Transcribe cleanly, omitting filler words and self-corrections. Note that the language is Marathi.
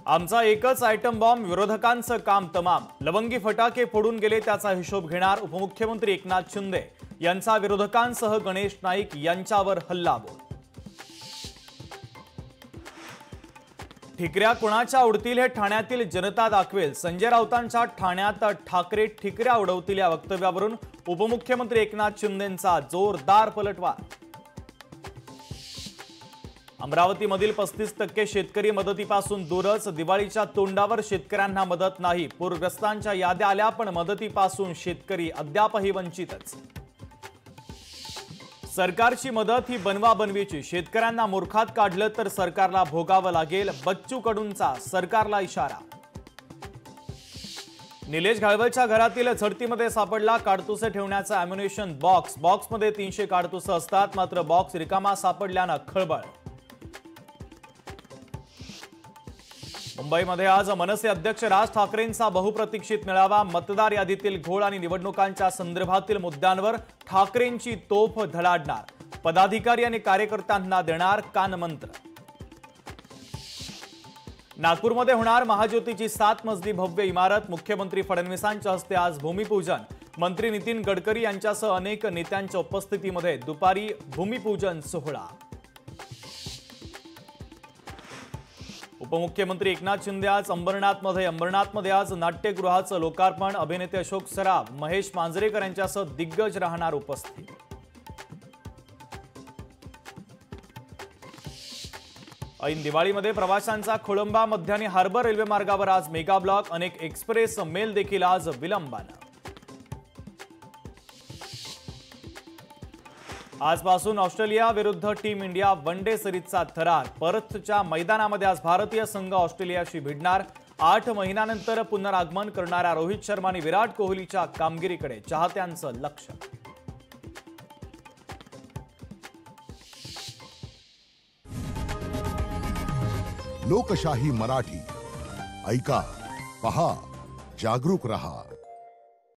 आमचा एकच आयटम बॉम्ब, विरोधकांचं काम तमाम. लवंगी फटाके फोडून गेले, त्याचा हिशोब घेणार उपमुख्यमंत्री एकनाथ शिंदे यांचा विरोधकांसह गणेश नाईक यांच्यावर हल्लाबोल. ठिकऱ्या कुणाच्या उडतील हे ठाण्यातील जनता दाखवेल. संजय राऊतांच्या ठाण्यात ठाकरे ठिकऱ्या उडवतील या वक्तव्यावरून उपमुख्यमंत्री एकनाथ शिंदेंचा जोरदार पलटवार. अमरावतीमधील 35% शेतकरी मदतीपासून दूरच. दिवाळीच्या तोंडावर शेतकऱ्यांना मदत नाही. पूरग्रस्तांच्या याद्या आल्या पण मदतीपासून शेतकरी अद्यापही वंचितच. सरकारची मदत ही बनवाबनवीची. शेतकऱ्यांना मूर्खात काढलं तर सरकारला भोगावं लागेल. बच्चू कडूंचा सरकारला इशारा. निलेश घाळवलच्या घरातील झडतीमध्ये सापडला काडतुसे ठेवण्याचा अॅम्युनिशन बॉक्स. बॉक्समध्ये 300 काडतुसं असतात, मात्र बॉक्स रिकामा सापडल्यानं खळबळ. मुंबईमध्ये आज मनसे अध्यक्ष राज ठाकरेंचा बहुप्रतीक्षित मेळावा. मतदार यादीतील घोळ आणि निवडणुकांच्या संदर्भातील मुद्द्यांवर ठाकरेंची तोफ धडाडणार. पदाधिकारी आणि कार्यकर्त्यांना देणार कानमंत्र. नागपूरमध्ये होणार महाज्योतीची 7 मजली भव्य इमारत. मुख्यमंत्री फडणवीसांच्या हस्ते आज भूमिपूजन. मंत्री नितीन गडकरी यांच्यासह अनेक नेत्यांच्या उपस्थितीमध्ये दुपारी भूमिपूजन सोहळा. उपमुख्यमंत्री एकनाथ शिंदे आज अंबरनाथमध्ये आज नाट्यगृहाचं लोकार्पण. अभिनेते अशोक सराफ, महेश मांजरेकर यांच्यासह दिग्गज राहणार उपस्थित. ऐन दिवाळीमध्ये प्रवाशांचा खोळंबा. मध्यान्ही हार्बर रेल्वे मार्गावर आज मेगा ब्लॉक. अनेक एक्सप्रेस मेल देखील आज विलंबानं. आजपासून ऑस्ट्रेलिया विरुद्ध टीम इंडिया वन डे सिरीजचा थरार. पर्थच्या मैदानामध्ये आज भारतीय संघ ऑस्ट्रेलियाशी भिडणार. 8 महिन्यानंतर पुनरागमन करणाऱ्या रोहित शर्मा आणि विराट कोहलीच्या कामगिरीकडे चाहत्यांचं लक्ष. लोकशाही मराठी ऐका, पहा, जागरूक रहा.